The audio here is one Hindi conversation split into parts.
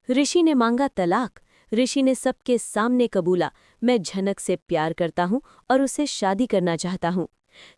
ऋषि ने मांगा तलाक। ऋषि ने सबके सामने कबूला, मैं झनक से प्यार करता हूँ और उससे शादी करना चाहता हूँ।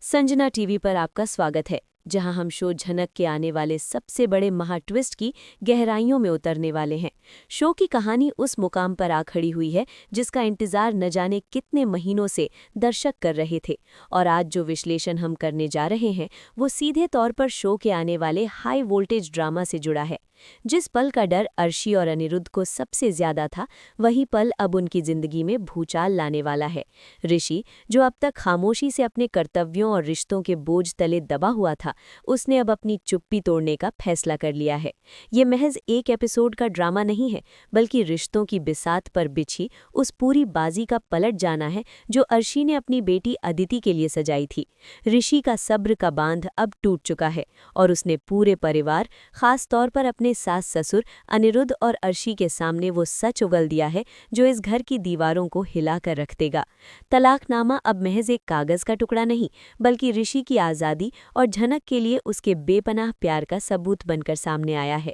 संजना टीवी पर आपका स्वागत है, जहां हम शो झनक के आने वाले सबसे बड़े महा ट्विस्ट की गहराइयों में उतरने वाले हैं। शो की कहानी उस मुकाम पर आ खड़ी हुई है जिसका इंतजार न जाने कितने महीनों से दर्शक कर रहे थे। और आज जो विश्लेषण हम करने जा रहे हैं वो सीधे तौर पर शो के आने वाले हाई वोल्टेज ड्रामा से जुड़ा है। जिस पल का डर अर्शी और अनिरुद्ध को सबसे ज्यादा था, वही पल अब उनकी जिंदगी में भूचाल लाने वाला है। ऋषि, जो अब तक खामोशी से अपने कर्तव्यों और रिश्तों के बोझ तले दबा हुआ था, उसने अब अपनी चुप्पी तोड़ने का फैसला कर लिया है। ये महज एक एपिसोड का ड्रामा नहीं है, बल्कि रिश्तों की बिसात पर बिछी उस पूरी बाजी का पलट जाना है जो अर्शी ने अपनी बेटी अदिति के लिए सजाई थी। ऋषि का सब्र का बांध अब टूट चुका है और उसने पूरे परिवार, खास तौर पर अपने सास ससुर अनिरुद्ध और अर्शी के सामने वो सच उगल दिया है जो इस घर की दीवारों को हिलाकर रख देगा। तलाकनामा अब महज एक कागज का टुकड़ा नहीं, बल्कि ऋषि की आज़ादी और झनक के लिए उसके बेपनाह प्यार का सबूत बनकर सामने आया है।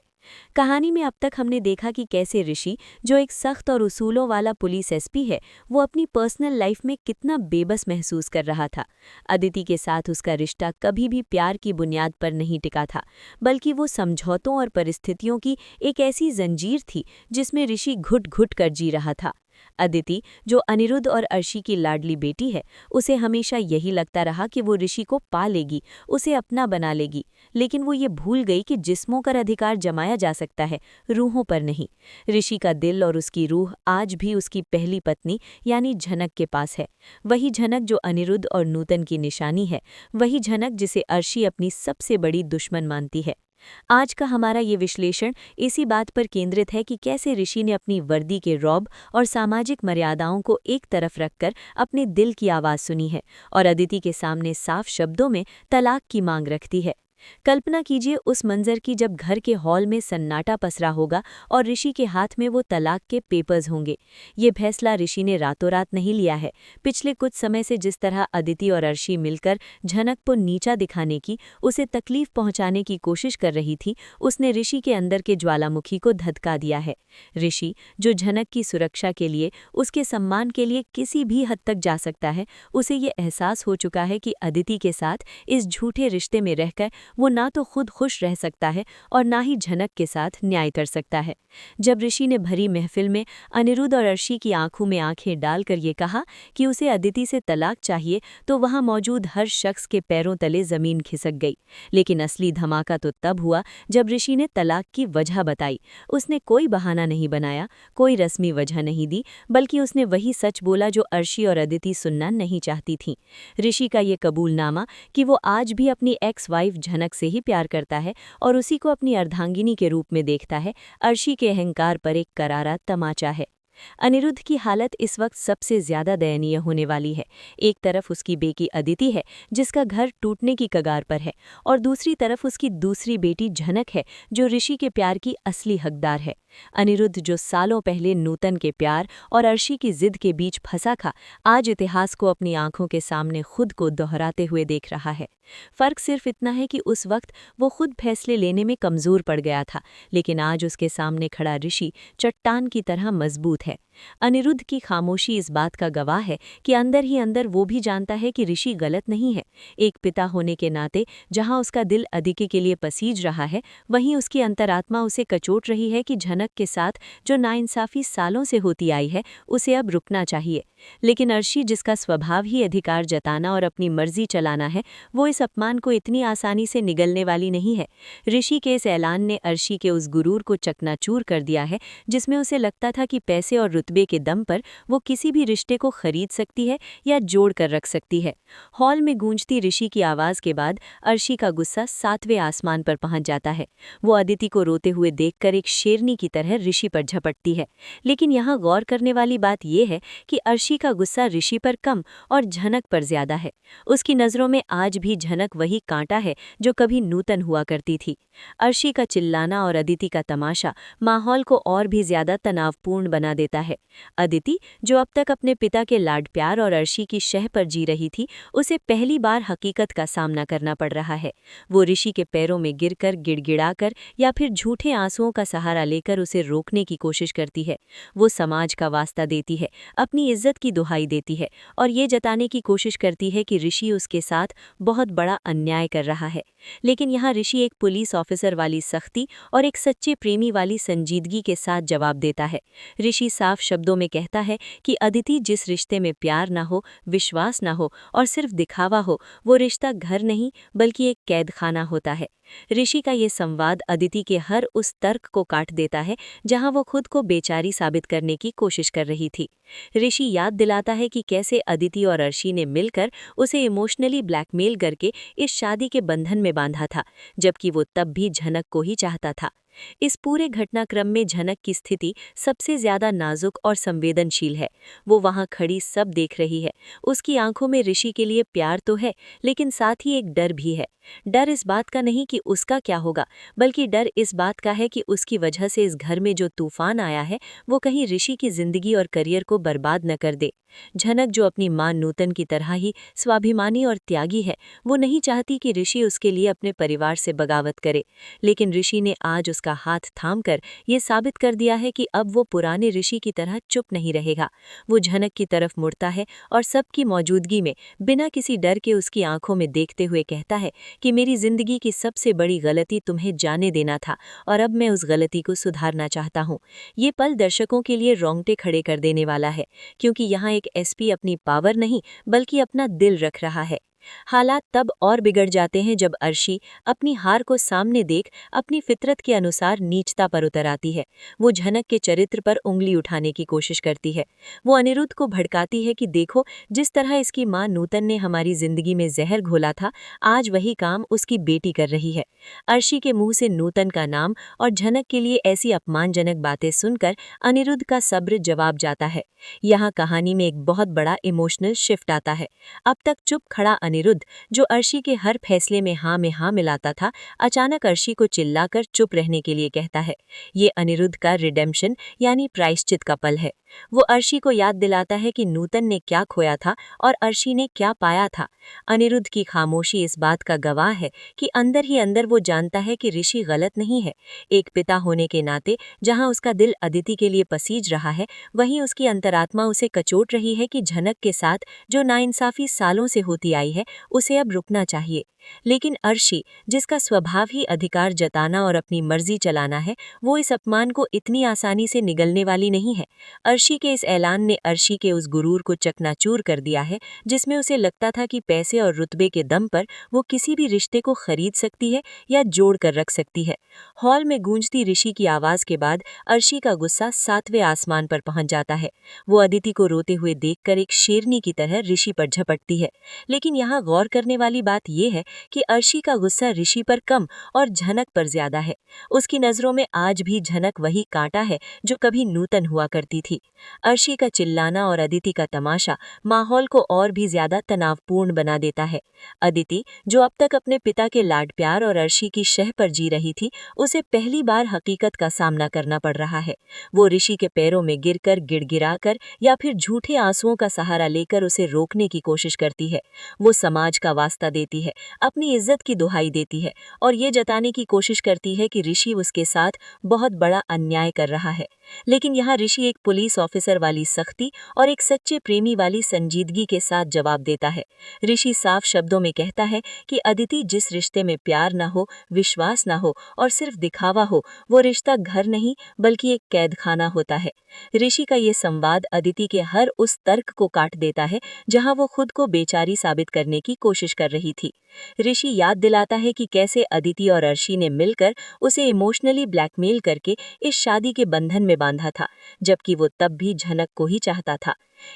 कहानी में अब तक हमने देखा कि कैसे ऋषि, जो एक सख्त और उसूलों वाला पुलिस एसपी है, वो अपनी पर्सनल लाइफ में कितना बेबस महसूस कर रहा था। अदिति के साथ उसका रिश्ता कभी भी प्यार की बुनियाद पर नहीं टिका था, बल्कि वो समझौतों और परिस्थितियों की एक ऐसी जंजीर थी जिसमें ऋषि घुट घुट कर जी रहा था। अदिति, जो अनिरुद्ध और अर्शी की लाडली बेटी है, उसे हमेशा यही लगता रहा कि वो ऋषि को पा लेगी, उसे अपना बना लेगी। लेकिन वो ये भूल गई कि जिस्मों पर अधिकार जमाया जा सकता है, रूहों पर नहीं। ऋषि का दिल और उसकी रूह आज भी उसकी पहली पत्नी यानी झनक के पास है। वही झनक जो अनिरुद्ध और नूतन की निशानी है, वही झनक जिसे अर्शी अपनी सबसे बड़ी दुश्मन मानती है। आज का हमारा ये विश्लेषण इसी बात पर केंद्रित है कि कैसे ऋषि ने अपनी वर्दी के रौब और सामाजिक मर्यादाओं को एक तरफ रखकर अपने दिल की आवाज़ सुनी है और अदिति के सामने साफ शब्दों में तलाक की मांग रखती है। कल्पना कीजिए उस मंजर की जब घर के हॉल में सन्नाटा पसरा होगा और ऋषि के हाथ में वो तलाक के पेपर्स होंगे। ये फैसला ऋषि ने रातों रात नहीं लिया है। पिछले कुछ समय से जिस तरह अदिति और अर्शी मिलकर झनक को नीचा दिखाने की, उसे तकलीफ पहुंचाने की कोशिश कर रही थी, उसने ऋषि के अंदर के ज्वालामुखी को धधका दिया है। ऋषि, जो झनक की सुरक्षा के लिए, उसके सम्मान के लिए किसी भी हद तक जा सकता है, उसे ये एहसास हो चुका है कि अदिति के साथ इस झूठे रिश्ते में रहकर वो ना तो खुद खुश रह सकता है और ना ही झनक के साथ न्याय कर सकता है। जब ऋषि ने भरी महफिल में अनिरुद्ध और अर्शी की आंखों में आंखें डालकर ये कहा कि उसे अदिति से तलाक चाहिए, तो वहां मौजूद हर शख्स के पैरों तले जमीन खिसक गई। लेकिन असली धमाका तो तब हुआ जब ऋषि ने तलाक की वजह बताई। उसने कोई बहाना नहीं बनाया, कोई रस्मी वजह नहीं दी, बल्कि उसने वही सच बोला जो अर्शी और अदिति सुनना नहीं चाहती थीं। ऋषि का ये कबूलनामा कि वो आज भी अपनी एक्स वाइफ झनक से ही प्यार करता है और उसी को अपनी अर्धांगिनी के रूप में देखता है, अर्शी के अहंकार पर एक करारा तमाचा है। अनिरुद्ध की हालत इस वक्त सबसे ज्यादा दयनीय होने वाली है। एक तरफ उसकी बेटी अदिति है जिसका घर टूटने की कगार पर है, और दूसरी तरफ उसकी दूसरी बेटी झनक है जो ऋषि के प्यार की असली हकदार है। अनिरुद्ध, जो सालों पहले नूतन के प्यार और अर्शी की जिद के बीच फंसा था, आज इतिहास को अपनी आंखों के सामने खुद को दोहराते हुए देख रहा है। फर्क सिर्फ इतना है कि उस वक्त वो खुद फैसले लेने में कमजोर पड़ गया था, लेकिन आज उसके सामने खड़ा ऋषि चट्टान की तरह मजबूत है। अनिरुद्ध की खामोशी इस बात का गवाह है कि अंदर ही अंदर वो भी जानता है कि ऋषि गलत नहीं है। एक पिता होने के नाते जहां उसका दिल अदिति के लिए पसीज रहा है, वहीं उसकी अंतरात्मा उसे कचोट रही है कि झनक के साथ जो नाइंसाफी सालों से होती आई है, उसे अब रुकना चाहिए। लेकिन अर्शी, जिसका स्वभाव ही अधिकार जताना और अपनी मर्जी चलाना है, वो इस अपमान को इतनी आसानी से निगलने वाली नहीं है। ऋषि के इस ऐलान ने अर्शी के उस गुरूर को चकनाचूर कर दिया है जिसमें उसे लगता था कि पैसे और रुतबे के दम पर वो किसी भी रिश्ते को खरीद सकती है या जोड़ कर रख सकती है। हॉल में गूंजती ऋषि की आवाज के बाद अर्शी का गुस्सा 7वें आसमान पर पहुंच जाता है। वो अदिति को रोते हुए देखकर एक शेरनी की तरह ऋषि पर झपटती है। लेकिन यहाँ गौर करने वाली बात यह है कि अर्शी का गुस्सा ऋषि पर कम और झनक पर ज्यादा है। उसकी नज़रों में आज भी झनक वही कांटा है जो कभी नूतन हुआ करती थी। अर्शी का चिल्लाना और अदिति का तमाशा माहौल को और भी ज्यादा तनावपूर्ण बना देता है। अदिति, जो अब तक अपने पिता के लाड प्यार और अर्शी की शह पर जी रही थी, उसे पहली बार हकीकत का सामना करना पड़ रहा है। वो ऋषि के पैरों में गिरकर, गिड़गिड़ाकर या फिर झूठे आंसुओं का सहारा लेकर उसे रोकने की कोशिश करती है। वो समाज का वास्ता देती है, अपनी इज्जत की दुहाई देती है और ये जताने की कोशिश करती है कि ऋषि उसके साथ बहुत बड़ा अन्याय कर रहा है। लेकिन यहाँ ऋषि एक पुलिस ऑफिसर वाली सख्ती और एक सच्चे प्रेमी वाली संजीदगी के साथ जवाब देता है। ऋषि साफ शब्दों में कहता है कि अदिति, जिस रिश्ते में प्यार ना हो, विश्वास ना हो और सिर्फ दिखावा हो, वो रिश्ता घर नहीं बल्कि एक कैद खाना होता है। ऋषि का ये संवाद अदिति के हर उस तर्क को काट देता है जहां वो खुद को बेचारी साबित करने की कोशिश कर रही थी। ऋषि याद दिलाता है कि कैसे अदिति और अर्शी ने मिलकर उसे इमोशनली ब्लैकमेल करके इस शादी के बंधन में बांधा था, जबकि वो तब भी झनक को ही चाहता था। इस पूरे घटनाक्रम में झनक की स्थिति सबसे ज्यादा नाजुक और संवेदनशील है। वो वहां खड़ी सब देख रही है। उसकी आंखों में ऋषि के लिए प्यार तो है, लेकिन साथ ही एक डर भी है। डर इस बात का नहीं कि उसका क्या होगा, बल्कि डर इस बात का है कि उसकी वजह से इस घर में जो तूफान आया है, वो कहीं ऋषि की जिंदगी और करियर को बर्बाद न कर दे। झनक, जो अपनी मां नूतन की तरह ही स्वाभिमानी और त्यागी है, वो नहीं चाहती कि ऋषि उसके लिए अपने परिवार से बगावत करे। लेकिन ऋषि ने आज उसका हाथ थामकर ये साबित कर दिया है कि अब वो पुराने ऋषि की तरह चुप नहीं रहेगा। वो झनक की तरफ मुड़ता है और सबकी मौजूदगी में बिना किसी डर के उसकी आंखों में देखते हुए कहता है कि मेरी जिंदगी की सबसे बड़ी गलती तुम्हें जाने देना था और अब मैं उस गलती को सुधारना चाहता हूँ। ये पल दर्शकों के लिए रोंगटे खड़े कर देने वाला है, क्योंकि यहाँ एक एसपी अपनी पावर नहीं बल्कि अपना दिल रख रहा है। हालात तब और बिगड़ जाते हैं जब अर्शी अपनी हार को सामने देख अपनी फितरत के अनुसार नीचता पर उतर आती है। वो झनक के चरित्र पर उंगली उठाने की कोशिश करती है। वो अनिरुद्ध को भड़काती है कि देखो, जिस तरह इसकी मां नूतन ने हमारी जिंदगी में जहर घोला था, आज वही काम उसकी बेटी कर रही है। अर्शी के मुंह से नूतन का नाम और झनक के लिए ऐसी अपमानजनक बातें सुनकर अनिरुद्ध का सब्र जवाब जाता है। यहाँ कहानी में एक बहुत बड़ा इमोशनल शिफ्ट आता है। अब तक चुप खड़ा अनिरुद्ध, जो अर्शी के हर फैसले में हाँ मिलाता था, अचानक अर्शी को चिल्लाकर चुप रहने के लिए कहता है। ये अनिरुद्ध का रिडेम्पशन यानी प्रायश्चित का पल है। वो अर्शी को याद दिलाता है कि नूतन ने क्या खोया था और अर्शी ने क्या पाया था। अनिरुद्ध की खामोशी इस बात का गवाह है कि अंदर ही अंदर वो जानता है कि ऋषि गलत नहीं है। एक पिता होने के नाते जहां उसका दिल अदिति के लिए पसीज रहा है, वहीं उसकी अंतरात्मा उसे कचोट रही है कि झनक के साथ जो नाइंसाफी सालों से होती आई है, उसे अब रुकना चाहिए। लेकिन अर्शी, जिसका स्वभाव ही अधिकार जताना और अपनी मर्जी चलाना है, वो इस अपमान को इतनी आसानी से निगलने वाली नहीं है। अर्शी के इस ऐलान ने अर्शी के उस गुरूर को चकनाचूर कर दिया है, जिसमें उसे लगता था कि पैसे और रुतबे के दम पर वो किसी भी रिश्ते को खरीद सकती है या जोड़ कर रख सकती है। हॉल में गूंजती ऋषि की आवाज के बाद अर्शी का गुस्सा 7वें आसमान पर पहुंच जाता है। वो अदिति को रोते हुए देखकर एक शेरनी की तरह ऋषि पर झपटती है। लेकिन यहाँ गौर करने वाली बात यह है कि अर्शी का गुस्सा ऋषि पर कम और झनक पर ज्यादा है। उसकी नजरों में आज भी झनक वही कांटा है जो कभी नूतन हुआ करती थी। अर्शी का चिल्लाना और अदिति का तमाशा माहौल को और भी ज्यादा तनावपूर्ण बना देता है। अदिति, जो अब तक अपने पिता के लाड प्यार और अर्शी की शह पर जी रही थी, उसे पहली बार हकीकत का सामना करना पड़ रहा है। वो ऋषि के पैरों में गिरकर, गिड़गिड़ाकर या फिर झूठे आंसुओं का सहारा लेकर उसे रोकने की कोशिश करती है। वो समाज का वास्ता देती है, अपनी इज्जत की दुहाई देती है और ये जताने की कोशिश करती है कि ऋषि उसके साथ बहुत बड़ा अन्याय कर रहा है। लेकिन यहाँ ऋषि एक पुलिस ऑफिसर वाली सख्ती और एक सच्चे प्रेमी वाली संजीदगी के साथ जवाब देता है। ऋषि साफ शब्दों में कहता है कि अदिति, जिस रिश्ते में प्यार ना हो, विश्वास ना हो और सिर्फ दिखावा हो, वो रिश्ता घर नहीं बल्कि एक कैद खाना होता है। ऋषि का ये संवाद अदिति के हर उस तर्क को काट देता है जहां वो खुद को बेचारी साबित करने की कोशिश कर रही थी। ऋषि याद दिलाता है कि कैसे अदिति और अर्शी ने मिलकर उसे इमोशनली ब्लैकमेल करके इस शादी के बंधन में बांधा था, जबकि वो तब भी झनक को ही चाहता था।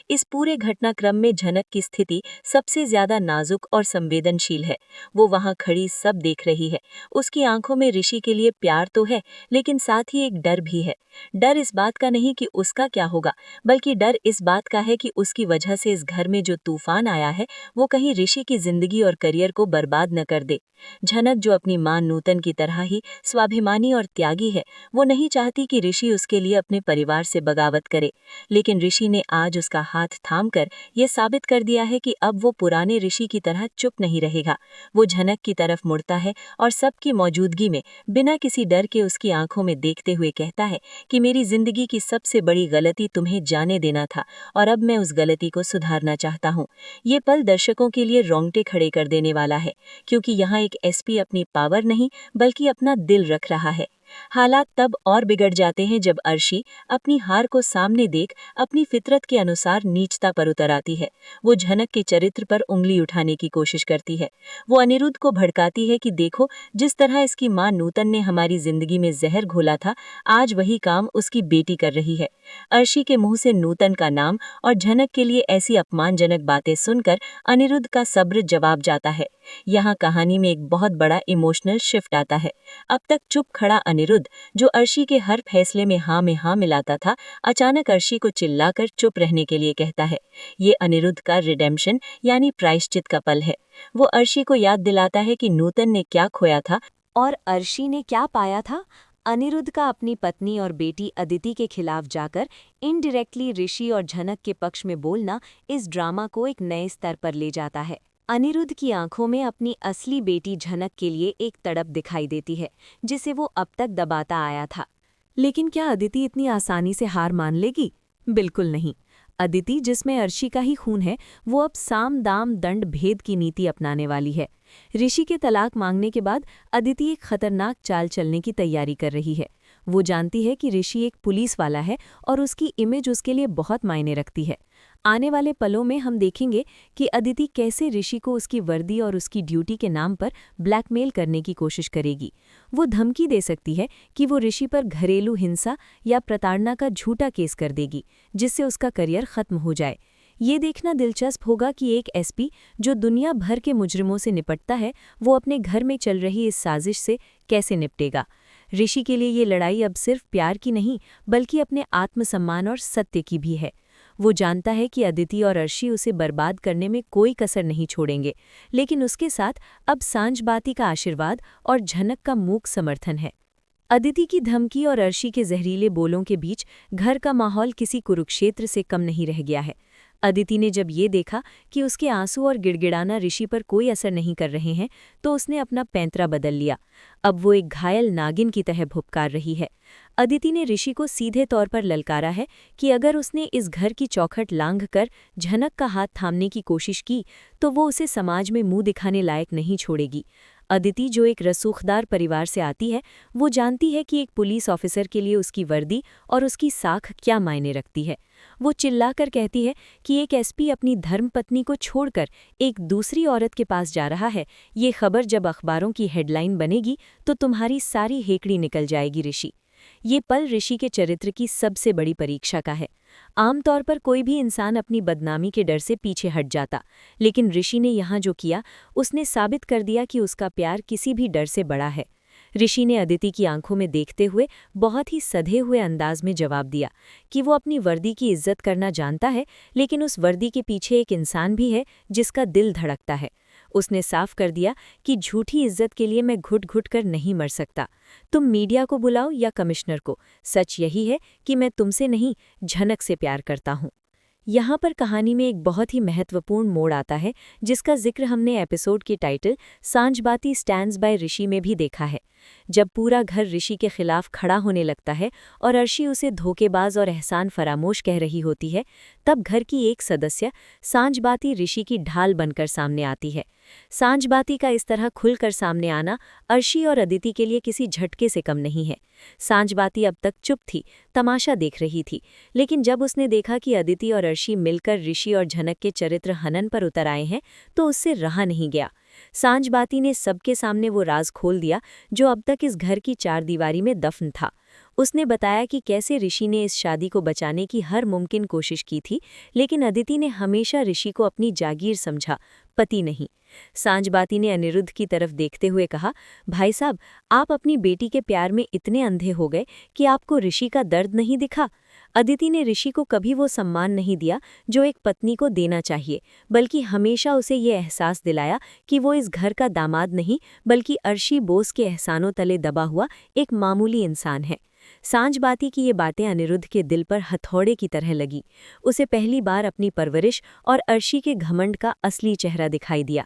इस पूरे घटनाक्रम में झनक की स्थिति सबसे ज्यादा नाजुक और संवेदनशील है। वो वहां खड़ी सब देख रही है। उसकी आंखों में ऋषि के लिए प्यार तो है, लेकिन साथ ही एक डर भी है। डर इस बात का नहीं कि उसका क्या होगा, बल्कि डर इस बात का है कि उसकी वजह से इस घर में जो तूफान आया है वो कहीं ऋषि की जिंदगी और करियर को बर्बाद न कर दे। झनक, जो अपनी मां नूतन की तरह ही स्वाभिमानी और त्यागी है, वो नहीं चाहती कि ऋषि उसके लिए अपने परिवार से बगावत करे। लेकिन ऋषि ने आज उसका हाथ थामकर ये साबित कर दिया है कि अब वो पुराने ऋषि की तरह चुप नहीं रहेगा। वो झनक की तरफ मुड़ता है और सबकी मौजूदगी में बिना किसी डर के उसकी आंखों में देखते हुए कहता है कि मेरी जिंदगी की सबसे बड़ी गलती तुम्हें जाने देना था और अब मैं उस गलती को सुधारना चाहता हूँ। ये पल दर्शकों के लिए रोंगटे खड़े कर देने वाला है, क्योंकि यहाँ एक एसपी अपनी पावर नहीं बल्कि अपना दिल रख रहा है। हालात तब और बिगड़ जाते हैं जब अर्शी अपनी हार को सामने देख अपनी फितरत के अनुसार नीचता पर उतर आती है। वो झनक के चरित्र पर उंगली उठाने की कोशिश करती है। वो अनिरुद्ध को भड़काती है कि देखो, जिस तरह इसकी मां नूतन ने हमारी जिंदगी में जहर घोला था, आज वही काम उसकी बेटी कर रही है। अर्शी के मुंह से नूतन का नाम और झनक के लिए ऐसी अपमानजनक बातें सुनकर अनिरुद्ध का सब्र जवाब जाता है। यहाँ कहानी में एक बहुत बड़ा इमोशनल शिफ्ट आता है। अब तक चुप खड़ा अनिरुद्ध, जो अर्शी के हर फैसले में हाँ मिलाता था, अचानक अर्शी को चिल्लाकर चुप रहने के लिए कहता है। ये अनिरुद्ध का रिडेम्पशन यानी प्रायश्चित का पल है। वो अर्शी को याद दिलाता है कि नूतन ने क्या खोया था और अर्शी ने क्या पाया था। अनिरुद्ध का अपनी पत्नी और बेटी अदिति के खिलाफ जाकर इनडायरेक्टली ऋषि और झनक के पक्ष में बोलना इस ड्रामा को एक नए स्तर पर ले जाता है। अनिरुद्ध की आंखों में अपनी असली बेटी झनक के लिए एक तड़प दिखाई देती है, जिसे वो अब तक दबाता आया था। लेकिन क्या अदिति इतनी आसानी से हार मान लेगी? बिल्कुल नहीं। अदिति, जिसमें अर्शी का ही खून है, वो अब साम दाम दंड भेद की नीति अपनाने वाली है। ऋषि के तलाक मांगने के बाद अदिति एक खतरनाक चाल चलने की तैयारी कर रही है। वो जानती है कि ऋषि एक पुलिस वाला है और उसकी इमेज उसके लिए बहुत मायने रखती है। आने वाले पलों में हम देखेंगे कि अदिति कैसे ऋषि को उसकी वर्दी और उसकी ड्यूटी के नाम पर ब्लैकमेल करने की कोशिश करेगी। वो धमकी दे सकती है कि वो ऋषि पर घरेलू हिंसा या प्रताड़ना का झूठा केस कर देगी, जिससे उसका करियर खत्म हो जाए। ये देखना दिलचस्प होगा कि एक एसपी जो दुनिया भर के मुजरिमों से निपटता है, वो अपने घर में चल रही इस साजिश से कैसे निपटेगा। ऋषि के लिए ये लड़ाई अब सिर्फ प्यार की नहीं, बल्कि अपने आत्मसम्मान और सत्य की भी है। वो जानता है कि अदिति और अर्शी उसे बर्बाद करने में कोई कसर नहीं छोड़ेंगे, लेकिन उसके साथ अब सांझबाती का आशीर्वाद और झनक का मूक समर्थन है। अदिति की धमकी और अर्शी के जहरीले बोलों के बीच घर का माहौल किसी कुरुक्षेत्र से कम नहीं रह गया है। अदिति ने जब ये देखा कि उसके आंसू और गिड़गिड़ाना ऋषि पर कोई असर नहीं कर रहे हैं, तो उसने अपना पैंतरा बदल लिया। अब वो एक घायल नागिन की तरह भुपकार रही है। अदिति ने ऋषि को सीधे तौर पर ललकारा है कि अगर उसने इस घर की चौखट लांघकर झनक का हाथ थामने की कोशिश की, तो वो उसे समाज में मुंह दिखाने लायक नहीं छोड़ेगी। अदिति, जो एक रसूखदार परिवार से आती है, वो जानती है कि एक पुलिस ऑफिसर के लिए उसकी वर्दी और उसकी साख क्या मायने रखती है। वो चिल्लाकर कहती है कि एक एसपी अपनी धर्मपत्नी को छोड़कर एक दूसरी औरत के पास जा रहा है। ये खबर जब अखबारों की हेडलाइन बनेगी तो तुम्हारी सारी हेकड़ी निकल जाएगी ऋषि। ये पल ऋषि के चरित्र की सबसे बड़ी परीक्षा का है। आमतौर पर कोई भी इंसान अपनी बदनामी के डर से पीछे हट जाता, लेकिन ऋषि ने यहाँ जो किया, उसने साबित कर दिया कि उसका प्यार किसी भी डर से बड़ा है। ऋषि ने अदिति की आंखों में देखते हुए बहुत ही सधे हुए अंदाज में जवाब दिया कि वो अपनी वर्दी की इज्जत करना जानता है, लेकिन उस वर्दी के पीछे एक इंसान भी है जिसका दिल धड़कता है। उसने साफ कर दिया कि झूठी इज्जत के लिए मैं घुट-घुट कर नहीं मर सकता। तुम मीडिया को बुलाओ या कमिश्नर को, सच यही है कि मैं तुमसे नहीं, झनक से प्यार करता हूँ। यहाँ पर कहानी में एक बहुत ही महत्वपूर्ण मोड़ आता है, जिसका जिक्र हमने एपिसोड के टाइटल सांझबाती स्टैंड्स बाय ऋषि में भी देखा है। जब पूरा घर ऋषि के खिलाफ खड़ा होने लगता है और अर्शी उसे धोखेबाज और एहसान फरामोश कह रही होती है, तब घर की एक सदस्य सांझबाती ऋषि की ढाल बनकर सामने आती है। सांझबाती का इस तरह खुलकर सामने आना अर्शी और अदिति के लिए किसी झटके से कम नहीं है। सांझबाती अब तक चुप थी, तमाशा देख रही थी, लेकिन जब उसने देखा कि अदिति और अर्शी मिलकर ऋषि और झनक के चरित्र हनन पर उतर आए हैं, तो उससे रहा नहीं गया। सांझबाती ने सबके सामने वो राज खोल दिया जो अब तक इस घर की चारदीवारी में दफन था। उसने बताया कि कैसे ऋषि ने इस शादी को बचाने की हर मुमकिन कोशिश की थी, लेकिन अदिति ने हमेशा ऋषि को अपनी जागीर समझा, पति नहीं। सांझबाती ने अनिरुद्ध की तरफ देखते हुए कहा, भाई साहब, आप अपनी बेटी के प्यार में इतने अंधे हो गए कि आपको ऋषि का दर्द नहीं दिखा। अदिति ने ऋषि को कभी वो सम्मान नहीं दिया जो एक पत्नी को देना चाहिए, बल्कि हमेशा उसे ये एहसास दिलाया कि वो इस घर का दामाद नहीं, बल्कि अर्शी बोस के एहसानों तले दबा हुआ एक मामूली इंसान है। सांझबाती की ये बातें अनिरुद्ध के दिल पर हथौड़े की तरह लगी। उसे पहली बार अपनी परवरिश और अर्शी के घमंड का असली चेहरा दिखाई दिया।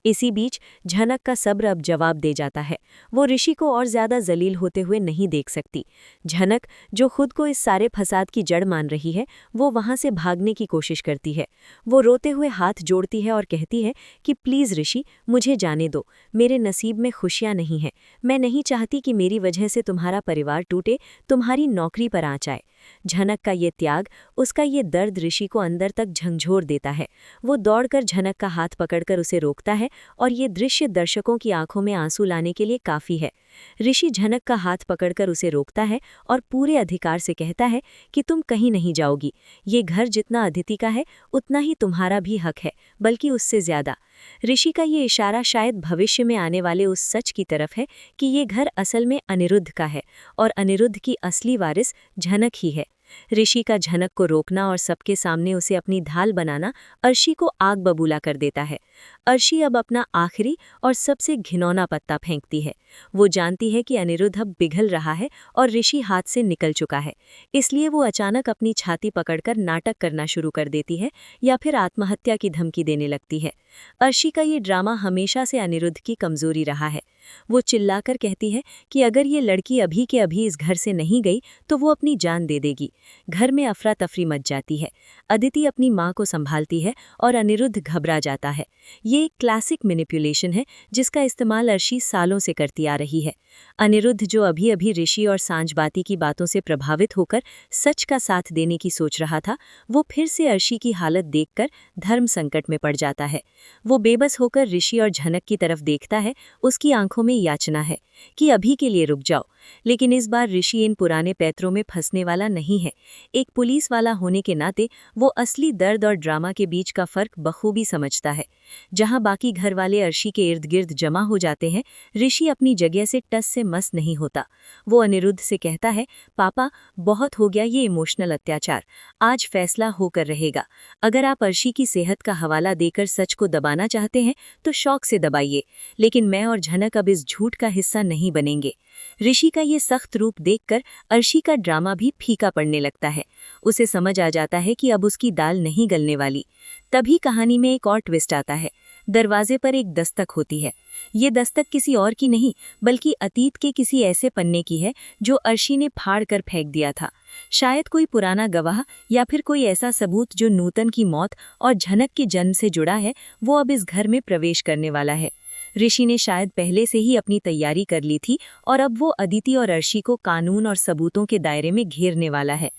इसी बीच झनक का सब्र अब जवाब दे जाता है। वो ऋषि को और ज्यादा जलील होते हुए नहीं देख सकती। झनक, जो खुद को इस सारे फसाद की जड़ मान रही है, वो वहां से भागने की कोशिश करती है। वो रोते हुए हाथ जोड़ती है और कहती है कि प्लीज ऋषि, मुझे जाने दो, मेरे नसीब में खुशियां नहीं हैं। मैं नहीं चाहती कि मेरी वजह से तुम्हारा परिवार टूटे, तुम्हारी नौकरी पर आँच आए। झनक का ये त्याग, उसका ये दर्द ऋषि को अंदर तक झंझोर देता है। वो दौड़कर झनक का हाथ पकड़कर उसे रोकता है और ये दृश्य दर्शकों की आंखों में आंसू लाने के लिए काफी है। ऋषि झनक का हाथ पकड़कर उसे रोकता है और पूरे अधिकार से कहता है कि तुम कहीं नहीं जाओगी। ये घर जितना अदिति का है, उतना ही तुम्हारा भी हक है, बल्कि उससे ज्यादा। ऋषि का ये इशारा शायद भविष्य में आने वाले उस सच की तरफ है कि ये घर असल में अनिरुद्ध का है और अनिरुद्ध की असली वारिस झनक ही है। ऋषि का झनक को रोकना और सबके सामने उसे अपनी ढाल बनाना अर्शी को आग बबूला कर देता है। अर्शी अब अपना आखिरी और सबसे घिनौना पत्ता फेंकती है। वो जानती है कि अनिरुद्ध अब पिघल रहा है और ऋषि हाथ से निकल चुका है, इसलिए वो अचानक अपनी छाती पकड़कर नाटक करना शुरू कर देती है या फिर आत्महत्या की धमकी देने लगती है। अर्शी का ये ड्रामा हमेशा से अनिरुद्ध की कमजोरी रहा है। वो चिल्लाकर कहती है कि अगर ये लड़की अभी के अभी इस घर से नहीं गई तो वो अपनी जान दे देगी। घर में अफरा तफरी मच जाती है। अदिति अपनी माँ को संभालती है और अनिरुद्ध घबरा जाता है। ये एक क्लासिक मैनिपुलेशन है जिसका इस्तेमाल अर्शी सालों से करती आ रही है। अनिरुद्ध, जो अभी अभी ऋषि और सांझबाती की बातों से प्रभावित होकर सच का साथ देने की सोच रहा था, वो फिर से अर्शी की हालत देखकर धर्म संकट में पड़ जाता है। वो बेबस होकर ऋषि और झनक की तरफ देखता है। उसकी आंखों में याचना है कि अभी के लिए रुक जाओ, लेकिन इस बार ऋषि इन पुराने पैतरों में फंसने वाला नहीं है। एक पुलिस वाला होने के नाते वो असली दर्द और ड्रामा के बीच का फर्क बखूबी समझता है। जहां बाकी घर वाले अर्शी के इर्द गिर्द जमा हो जाते हैं, ऋषि अपनी जगह से टस से मस नहीं होता। वो अनिरुद्ध से कहता है, पापा, बहुत हो गया ये इमोशनल अत्याचार, आज फैसला होकर रहेगा। अगर आप अर्शी की सेहत का हवाला देकर सच को दबाना चाहते हैं तो शौक से दबाइए, लेकिन मैं और झनक अब इस झूठ का हिस्सा नहीं बनेंगे। ऋषि का ये सख्त रूप देखकर अर्शी का ड्रामा भी फीका पड़ने लगता है। उसे समझ आ जाता है कि अब उसकी दाल नहीं गलने वाली। तभी कहानी में एक और ट्विस्ट आता है। दरवाजे पर एक दस्तक होती है। ये दस्तक किसी और की नहीं, बल्कि अतीत के किसी ऐसे पन्ने की है जो अर्शी ने फाड़ कर फेंक दिया था। शायद कोई पुराना गवाह या फिर कोई ऐसा सबूत जो नूतन की मौत और झनक के जन्म से जुड़ा है, वो अब इस घर में प्रवेश करने वाला है। ऋषि ने शायद पहले से ही अपनी तैयारी कर ली थी और अब वो अदिति और अर्शी को कानून और सबूतों के दायरे में घेरने वाला है।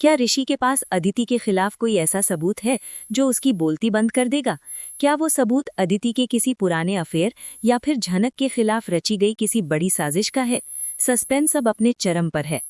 क्या ऋषि के पास अदिति के खिलाफ कोई ऐसा सबूत है जो उसकी बोलती बंद कर देगा? क्या वो सबूत अदिति के किसी पुराने अफेयर या फिर झनक के खिलाफ रची गई किसी बड़ी साजिश का है? सस्पेंस अब अपने चरम पर है।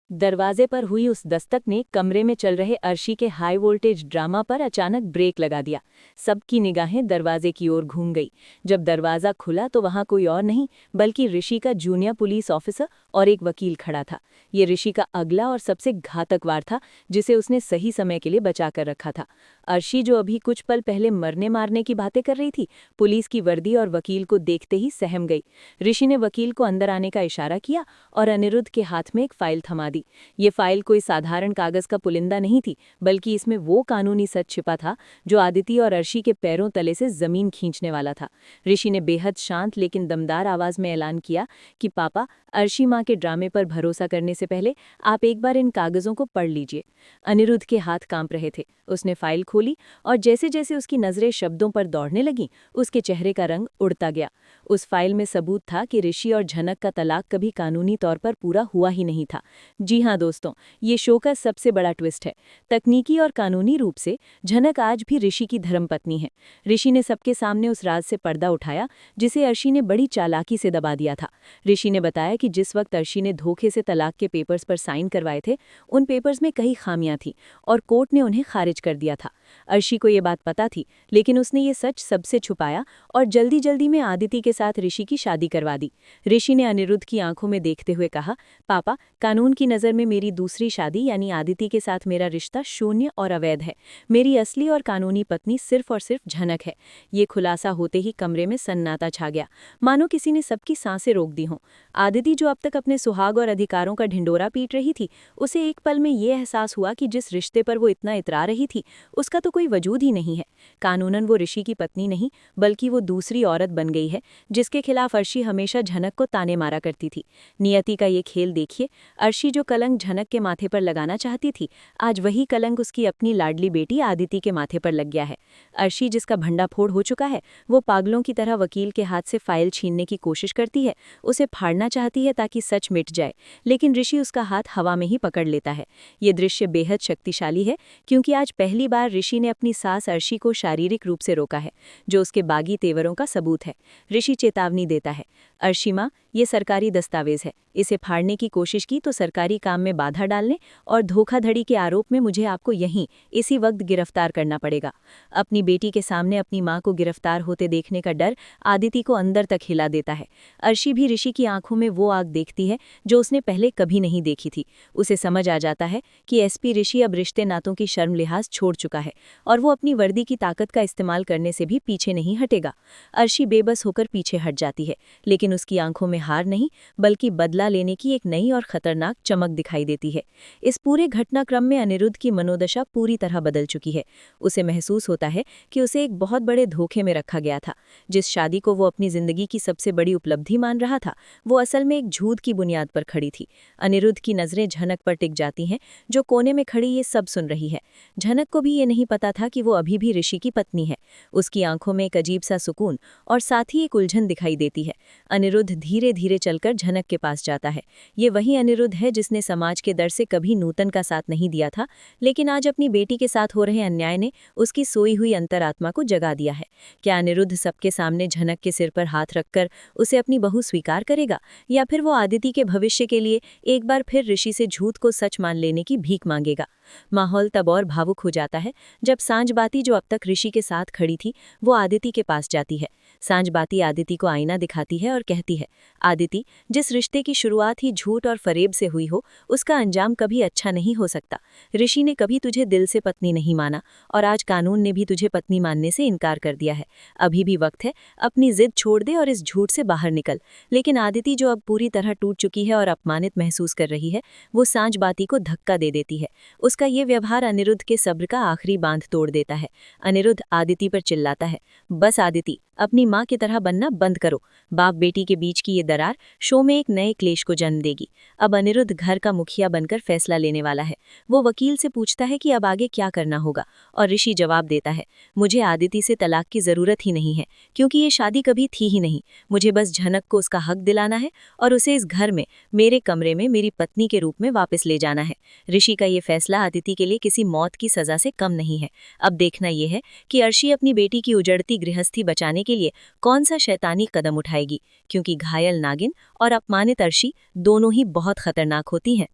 दरवाजे पर हुई उस दस्तक ने कमरे में चल रहे अर्शी के हाई वोल्टेज ड्रामा पर अचानक ब्रेक लगा दिया। सबकी निगाहें दरवाजे की ओर घूम गई। जब दरवाजा खुला तो वहां कोई और नहीं बल्कि ऋषि का जूनियर पुलिस ऑफिसर और एक वकील खड़ा था। ये ऋषि का अगला और सबसे घातक वार था जिसे उसने सही समय के लिए बचा कर रखा था। अर्शी, जो अभी कुछ पल पहले मरने मारने की बातें कर रही थी, पुलिस की वर्दी और वकील को देखते ही सहम गई। ऋषि ने वकील को अंदर आने का इशारा किया और अनिरुद्ध के हाथ में एक फाइल थमा दी। ये फाइल कोई साधारण कागज का पुलिंदा नहीं थी, बल्कि इसमें वो कानूनी सच छिपा था जो आदिति और अर्शी के पैरों तले से जमीन खींचने वाला था। ऋषि ने बेहद शांत लेकिन दमदार आवाज में ऐलान किया कि पापा, अर्शी माँ के ड्रामे पर भरोसा करने से पहले आप एक बार इन कागजों को पढ़ लीजिए। अनिरुद्ध के हाथ कांप रहे थे। उसने फाइल खोली और जैसे जैसे उसकी नजरें शब्दों पर दौड़ने लगीं, उसके चेहरे का रंग उड़ता गया। उस फाइल में सबूत था कि ऋषि और झनक का तलाक कभी कानूनी तौर पर पूरा हुआ ही नहीं था। जी हाँ दोस्तों, ये शो का सबसे बड़ा ट्विस्ट है। तकनीकी और कानूनी रूप से झनक आज भी ऋषि की धर्मपत्नी है। ऋषि ने सबके सामने उस राज से पर्दा उठाया जिसे अर्शी ने बड़ी चालाकी से दबा दिया था। ऋषि ने बताया कि जिस वक्त वक्त अर्शी ने धोखे से तलाक के पेपर्स पर साइन करवाए थे, उन पेपर्स में कई खामियां थीं और कोर्ट ने उन्हें खारिज कर दिया था। अर्शी को ये बात पता थी, लेकिन उसने ये सच सबसे छुपाया और जल्दी जल्दी में आदिति के साथ ऋषि की शादी करवा दी। ऋषि ने अनिरुद्ध की आंखों में देखते हुए कहा, पापा, कानून की नज़र में मेरी दूसरी शादी यानी आदिति के साथ मेरा रिश्ता शून्य और अवैध है। मेरी असली और कानूनी पत्नी सिर्फ और सिर्फ झनक है। ये खुलासा होते ही कमरे में सन्नाटा छा गया, मानो किसी ने सबकी सांसें रोक दी हों। आदिति, जो अब तक अपने सुहाग और अधिकारों का ढिंडोरा पीट रही थी, उसे एक पल में ये एहसास हुआ कि जिस रिश्ते पर वो इतना इतरा रही थी, उसका तो कोई वजूद ही नहीं है। कानूनन वो ऋषि की पत्नी नहीं, बल्कि वो दूसरी औरत बन गई है, जिसके खिलाफ अर्शी हमेशा झनक को ताने मारा करती थी। नियति का ये खेल देखिए। अर्शी जो कलंक झनक के माथे पर लगाना चाहती थी, आज वही कलंक उसकी अपनी लाडली बेटी आदिति के माथे पर लग गया है। अर्शी, जिसका भंडाफोड़ हो चुका है, वो पागलों की तरह वकील के हाथ से फाइल छीनने की कोशिश करती है, उसे फाड़ना चाहती है ताकि सच मिट जाए, लेकिन ऋषि उसका हाथ हवा में ही पकड़ लेता है। ये दृश्य बेहद शक्तिशाली है, क्योंकि आज पहली बार ऋषि ने अपनी सास अर्शी को शारीरिक रूप से रोका है, जो उसके बागी तेवरों का सबूत है। ऋषि चेतावनी देता है, अर्शी माँ, ये सरकारी दस्तावेज है, इसे फाड़ने की कोशिश की तो सरकारी काम में बाधा डालने और धोखाधड़ी के आरोप में मुझे आपको यहीं इसी वक्त गिरफ्तार करना पड़ेगा। अपनी बेटी के सामने अपनी मां को गिरफ्तार होते देखने का डर आदिति को अंदर तक हिला देता है। अर्शी भी ऋषि की आंखों में वो आग देखती है जो उसने पहले कभी नहीं देखी थी। उसे समझ आ जाता है कि एसपी ऋषि अब रिश्ते नातों की शर्म लिहाज छोड़ चुका है और वो अपनी वर्दी की ताकत का इस्तेमाल करने से भी पीछे नहीं हटेगा। अर्शी बेबस होकर पीछे हट जाती है, लेकिन उसकी आंखों में हार नहीं, बल्कि बदला लेने की एक नई और खतरनाक चमक दिखाई देती है। इस पूरे घटनाक्रम में अनिरुद्ध की मनोदशा पूरी तरह बदल चुकी है। उसे महसूस होता है कि उसे एक बहुत बड़े धोखे में रखा गया था। जिस शादी को वो अपनी जिंदगी की सबसे बड़ी उपलब्धि मान रहा था, वो असल में एक झूठ की बुनियाद पर खड़ी थी। अनिरुद्ध की नजरें झनक पर टिक जाती हैं, जो कोने में खड़ी ये सब सुन रही है। झनक को भी ये नहीं पता था कि वो अभी भी ऋषि की पत्नी है। उसकी आंखों में एक अजीब सा सुकून और साथ ही एक उलझन दिखाई देती है। अनिरुद्ध धीरे धीरे चलकर झनक के पास जाता है। ये वही अनिरुद्ध है जिसने समाज के डर से कभी नूतन का साथ नहीं दिया था, लेकिन आज अपनी बेटी के साथ हो रहे अन्याय ने उसकी सोई हुई अंतरात्मा को जगा दिया है। क्या अनिरुद्ध सबके सामने झनक के सिर पर हाथ रखकर उसे अपनी बहू स्वीकार करेगा, या फिर वो आदिति के भविष्य के लिए एक बार फिर ऋषि से झूठ को सच मान लेने की भीख मांगेगा? माहौल तब और भावुक हो जाता है जब सांझबाती, जो अब तक ऋषि के साथ खड़ी थी, वो आदिति के पास जाती है। सांझबाती आदिति को आईना दिखाती है और कहती है, आदिति, जिस रिश्ते की शुरुआत ही झूठ और फरेब से हुई हो, उसका अंजाम कभी अच्छा नहीं हो सकता। ऋषि ने कभी तुझे दिल से पत्नी नहीं माना और आज कानून ने भी तुझे पत्नी मानने से इनकार कर दिया है। अभी भी वक्त है, अपनी जिद छोड़ दे और इस झूठ से बाहर निकल। लेकिन आदिति, जो अब पूरी तरह टूट चुकी है और अपमानित महसूस कर रही है, वो सांझबाती को धक्का दे देती है। उसका ये व्यवहार अनिरुद्ध के सब्र का आखिरी बांध तोड़ देता है। अनिरुद्ध आदिति पर चिल्लाता है, बस आदिति, अपनी माँ की तरह बनना बंद करो। बाप बेटी के बीच की ये दरार शो में एक नए क्लेश को जन्म देगी। अब अनिरुद्ध घर का मुखिया बनकर फैसला लेने वाला है। वो वकील से पूछता है कि अब आगे क्या करना होगा, और ऋषि जवाब देता है, मुझे आदिति से तलाक की जरूरत ही नहीं है, क्योंकि ये शादी कभी थी ही नहीं। मुझे बस झनक को उसका हक दिलाना है और उसे इस घर में, मेरे कमरे में मेरी पत्नी के रूप में वापस ले जाना है। ऋषि का ये फैसला आदिति के लिए किसी मौत की सजा से कम नहीं है। अब देखना यह है कि अर्शी अपनी बेटी की उजड़ती गृहस्थी बचाने के लिए कौन सा शैतानी कदम उठाएगी, क्योंकि घायल नागिन और अपमानित अर्शी दोनों ही बहुत खतरनाक होती हैं।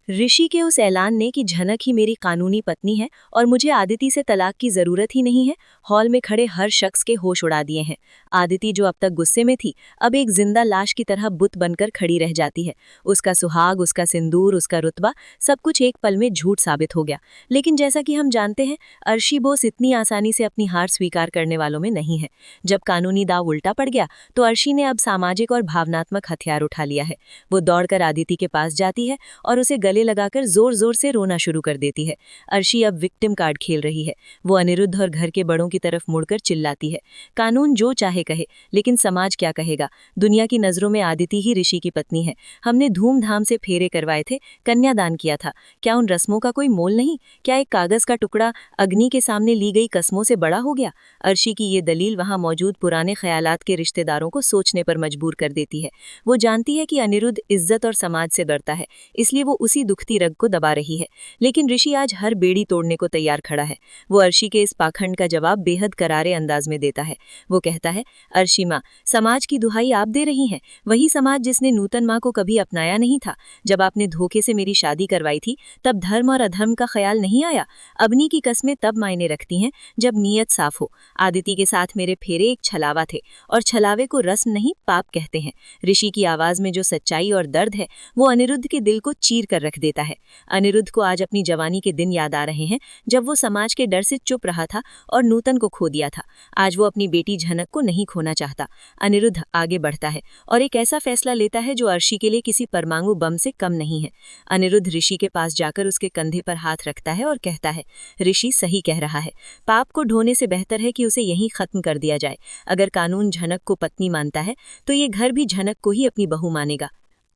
ऋषि के उस ऐलान ने कि झनक ही मेरी कानूनी पत्नी है और मुझे आदिति से तलाक की जरूरत ही नहीं है, हॉल में खड़े हर शख्स के होश उड़ा दिए हैं। आदिति, जो अब तक गुस्से में थी, अब एक जिंदा लाश की तरह बुत बनकर खड़ी रह जाती है। उसका सुहाग, उसका सिंदूर, उसका रुतबा, सब कुछ एक पल में झूठ साबित हो गया। लेकिन जैसा कि हम जानते हैं, अर्शी बोस इतनी आसानी से अपनी हार स्वीकार करने वालों में नहीं है। जब कानूनी दाव उल्टा पड़ गया, तो अर्शी ने अब सामाजिक और भावनात्मक हथियार उठा लिया है। वो दौड़कर आदिति के पास जाती है और उसे गले लगाकर जोर जोर से रोना शुरू कर देती है। अर्शी अब विक्टिम कार्ड खेल रही है। वो अनिरुद्ध और घर के बड़ों की तरफ मुड़कर चिल्लाती है, कानून जो चाहे कहे, लेकिन समाज क्या कहेगा? दुनिया की नजरों में आदिति ही ऋषि की पत्नी है। हमने धूमधाम से फेरे करवाए थे, कन्यादान किया था। क्या उन रस्मों का कोई मोल नहीं? क्या एक कागज का टुकड़ा अग्नि के सामने ली गई कसमों से बड़ा हो गया? अर्शी की ये दलील वहां मौजूद पुराने ख्यालात के रिश्तेदारों को सोचने पर मजबूर कर देती है। वो जानती है कि अनिरुद्ध इज्जत और समाज से डरता है, इसलिए वो उसी दुखती रग को दबा रही है, लेकिन ऋषि आज हर बेड़ी तोड़ने को तैयार खड़ा है। वो अर्शी के इस पाखंड का जवाब बेहद करारे अंदाज में देता है। वो कहता है, अर्शी माँ, समाज की दुहाई आप दे रही हैं, वही समाज जिसने नूतन माँ को कभी अपनाया नहीं था। जब आपने धोखे से मेरी शादी करवाई थी तब धर्म और अधर्म का ख्याल नहीं आया। अग्नि की कस्में तब मायने रखती हैं जब नीयत साफ हो। आदिति के साथ मेरे फेरे एक छलावा थे, और छलावे को रस्म नहीं पाप कहते हैं। ऋषि की आवाज में जो सच्चाई और दर्द है वो अनिरुद्ध के दिल को चीर कर रख देता है। अनिरुद्ध को आज अपनी जवानी के दिन याद आ रहे हैं, जब वो समाज के डर से चुप रहा था और नूतन को खो दिया था। आज वो अपनी बेटी झनक को नहीं खोना चाहता। अनिरुद्ध आगे बढ़ता है और एक ऐसा फैसला लेता है जो अर्शी के लिए किसी परमाणु बम से कम नहीं है। अनिरुद्ध ऋषि के पास जाकर उसके कंधे पर हाथ रखता है और कहता है, ऋषि सही कह रहा है, पाप को ढोने से बेहतर है कि उसे यहीं खत्म कर दिया जाए। अगर कानून झनक को पत्नी मानता है तो ये घर भी झनक को ही अपनी बहू मानेगा।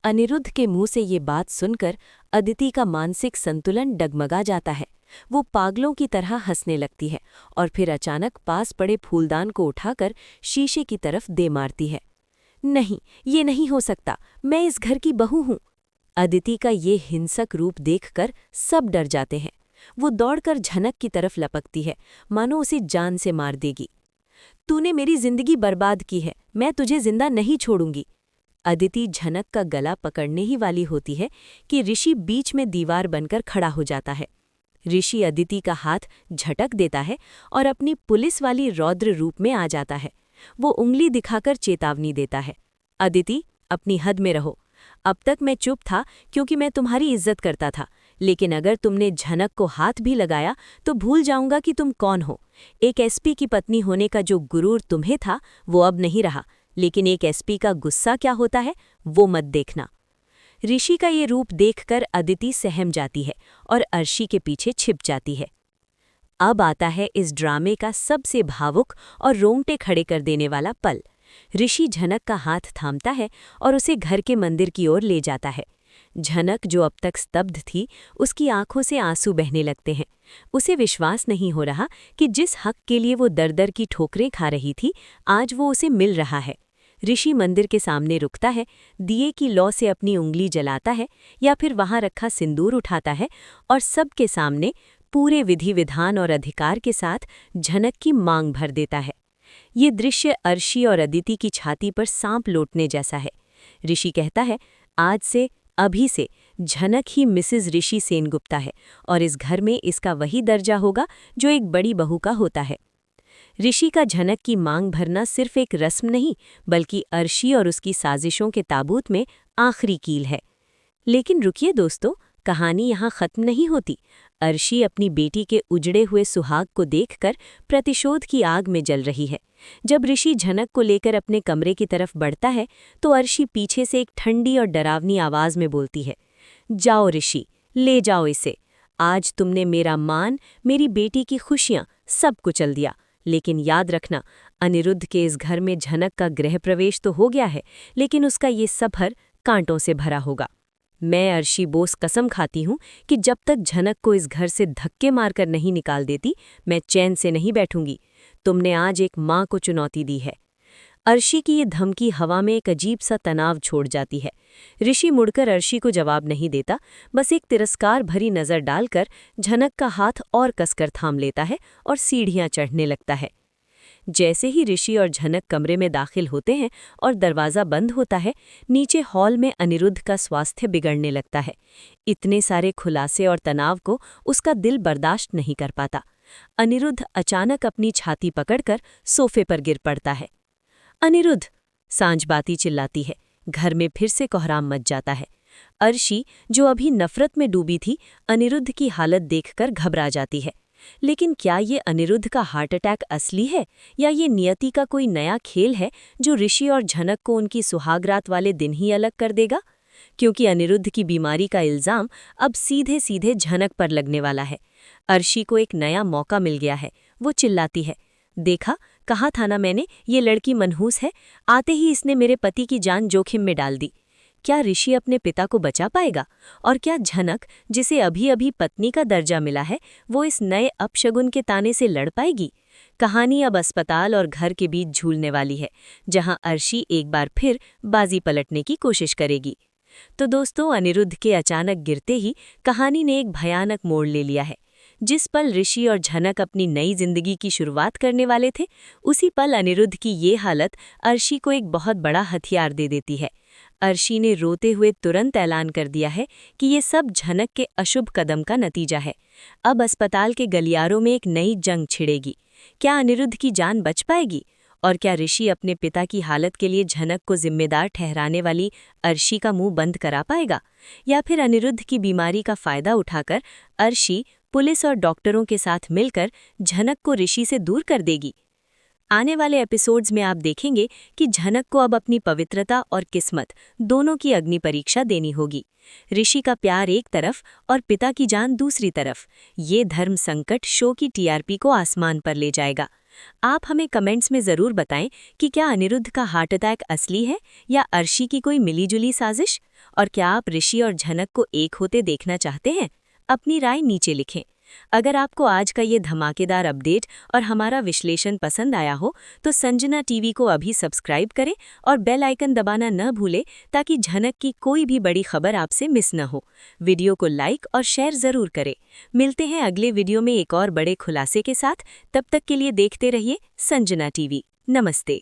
अनिरुद्ध के मुंह से ये बात सुनकर अदिति का मानसिक संतुलन डगमगा जाता है। वो पागलों की तरह हंसने लगती है और फिर अचानक पास पड़े फूलदान को उठाकर शीशे की तरफ दे मारती है। नहीं, ये नहीं हो सकता, मैं इस घर की बहू हूँ। अदिति का ये हिंसक रूप देखकर सब डर जाते हैं। वो दौड़कर झनक की तरफ लपकती है, मानो उसे जान से मार देगी। तूने मेरी जिंदगी बर्बाद की है, मैं तुझे जिंदा नहीं छोड़ूंगी। अदिति झनक का गला पकड़ने ही वाली होती है कि ऋषि बीच में दीवार बनकर खड़ा हो जाता है। ऋषि अदिति का हाथ झटक देता है और अपनी पुलिस वाली रौद्र रूप में आ जाता है। वो उंगली दिखाकर चेतावनी देता है, अदिति, अपनी हद में रहो। अब तक मैं चुप था क्योंकि मैं तुम्हारी इज्जत करता था, लेकिन अगर तुमने झनक को हाथ भी लगाया तो भूल जाऊंगा कि तुम कौन हो। एक एसपी की पत्नी होने का जो गुरूर तुम्हें था वो अब नहीं रहा, लेकिन एक एसपी का गुस्सा क्या होता है वो मत देखना। ऋषि का ये रूप देखकर अदिति सहम जाती है और अर्शी के पीछे छिप जाती है। अब आता है इस ड्रामे का सबसे भावुक और रोंगटे खड़े कर देने वाला पल। ऋषि झनक का हाथ थामता है और उसे घर के मंदिर की ओर ले जाता है। झनक, जो अब तक स्तब्ध थी, उसकी आंखों से आंसू बहने लगते हैं। उसे विश्वास नहीं हो रहा कि जिस हक के लिए वो दर-दर की ठोकरें खा रही थी, आज वो उसे मिल रहा है। ऋषि मंदिर के सामने रुकता है, दिए की लौ से अपनी उंगली जलाता है या फिर वहां रखा सिंदूर उठाता है और सबके सामने पूरे विधि विधान और अधिकार के साथ झनक की मांग भर देता है। ये दृश्य अर्शी और अदिति की छाती पर सांप लौटने जैसा है। ऋषि कहता है, आज से, अभी से झनक ही मिसेज ऋषि सेनगुप्ता है और इस घर में इसका वही दर्जा होगा जो एक बड़ी बहू का होता है। ऋषि का झनक की मांग भरना सिर्फ एक रस्म नहीं, बल्कि अर्शी और उसकी साजिशों के ताबूत में आखिरी कील है। लेकिन रुकिए दोस्तों, कहानी यहाँ खत्म नहीं होती। अर्शी अपनी बेटी के उजड़े हुए सुहाग को देखकर प्रतिशोध की आग में जल रही है। जब ऋषि झनक को लेकर अपने कमरे की तरफ बढ़ता है तो अर्शी पीछे से एक ठंडी और डरावनी आवाज में बोलती है, जाओ ऋषि, ले जाओ इसे। आज तुमने मेरा मान, मेरी बेटी की खुशियां सब कुचल दिया। लेकिन याद रखना, अनिरुद्ध के इस घर में झनक का गृह प्रवेश तो हो गया है, लेकिन उसका ये सफर कांटों से भरा होगा। मैं अर्शी बोस कसम खाती हूँ कि जब तक झनक को इस घर से धक्के मारकर नहीं निकाल देती, मैं चैन से नहीं बैठूंगी। तुमने आज एक माँ को चुनौती दी है। अर्शी की ये धमकी हवा में एक अजीब सा तनाव छोड़ जाती है। ऋषि मुड़कर अर्शी को जवाब नहीं देता, बस एक तिरस्कार भरी नज़र डालकर झनक का हाथ और कसकर थाम लेता है और सीढ़ियाँ चढ़ने लगता है। जैसे ही ऋषि और झनक कमरे में दाखिल होते हैं और दरवाज़ा बंद होता है, नीचे हॉल में अनिरुद्ध का स्वास्थ्य बिगड़ने लगता है। इतने सारे खुलासे और तनाव को उसका दिल बर्दाश्त नहीं कर पाता। अनिरुद्ध अचानक अपनी छाती पकड़कर सोफे पर गिर पड़ता है। अनिरुद्ध, सांझबाती चिल्लाती है। घर में फिर से कोहराम मच जाता है। अर्शी, जो अभी नफरत में डूबी थी, अनिरुद्ध की हालत देखकर घबरा जाती है। लेकिन क्या ये अनिरुद्ध का हार्ट अटैक असली है या ये नियति का कोई नया खेल है जो ऋषि और झनक को उनकी सुहागरात वाले दिन ही अलग कर देगा? क्योंकि अनिरुद्ध की बीमारी का इल्जाम अब सीधे सीधे झनक पर लगने वाला है। अर्शी को एक नया मौका मिल गया है। वो चिल्लाती है, देखा, कहा था ना मैंने, ये लड़की मनहूस है। आते ही इसने मेरे पति की जान जोखिम में डाल दी। क्या ऋषि अपने पिता को बचा पाएगा? और क्या झनक, जिसे अभी अभी पत्नी का दर्जा मिला है, वो इस नए अपशगुन के ताने से लड़ पाएगी? कहानी अब अस्पताल और घर के बीच झूलने वाली है, जहां अर्शी एक बार फिर बाजी पलटने की कोशिश करेगी। तो दोस्तों, अनिरुद्ध के अचानक गिरते ही कहानी ने एक भयानक मोड़ ले लिया है। जिस पल ऋषि और झनक अपनी नई जिंदगी की शुरुआत करने वाले थे, उसी पल अनिरुद्ध की ये हालत अर्शी को एक बहुत बड़ा हथियार दे देती है। अर्शी ने रोते हुए तुरंत ऐलान कर दिया है कि ये सब झनक के अशुभ कदम का नतीजा है। अब अस्पताल के गलियारों में एक नई जंग छिड़ेगी। क्या अनिरुद्ध की जान बच पाएगी? और क्या ऋषि अपने पिता की हालत के लिए झनक को जिम्मेदार ठहराने वाली अर्शी का मुंह बंद करा पाएगा? या फिर अनिरुद्ध की बीमारी का फायदा उठाकर अर्शी पुलिस और डॉक्टरों के साथ मिलकर झनक को ऋषि से दूर कर देगी? आने वाले एपिसोड्स में आप देखेंगे कि झनक को अब अपनी पवित्रता और किस्मत दोनों की अग्नि परीक्षा देनी होगी। ऋषि का प्यार एक तरफ और पिता की जान दूसरी तरफ। ये धर्म संकट शो की टीआरपी को आसमान पर ले जाएगा। आप हमें कमेंट्स में ज़रूर बताएं कि क्या अनिरुद्ध का हार्ट अटैक असली है या अर्शी की कोई मिलीजुली साजिश? और क्या आप ऋषि और झनक को एक होते देखना चाहते हैं? अपनी राय नीचे लिखें। अगर आपको आज का ये धमाकेदार अपडेट और हमारा विश्लेषण पसंद आया हो तो संजना टीवी को अभी सब्सक्राइब करें और बेल आइकन दबाना न भूलें ताकि झनक की कोई भी बड़ी खबर आपसे मिस न हो। वीडियो को लाइक और शेयर ज़रूर करें। मिलते हैं अगले वीडियो में एक और बड़े खुलासे के साथ। तब तक के लिए देखते रहिए संजना टीवी। नमस्ते।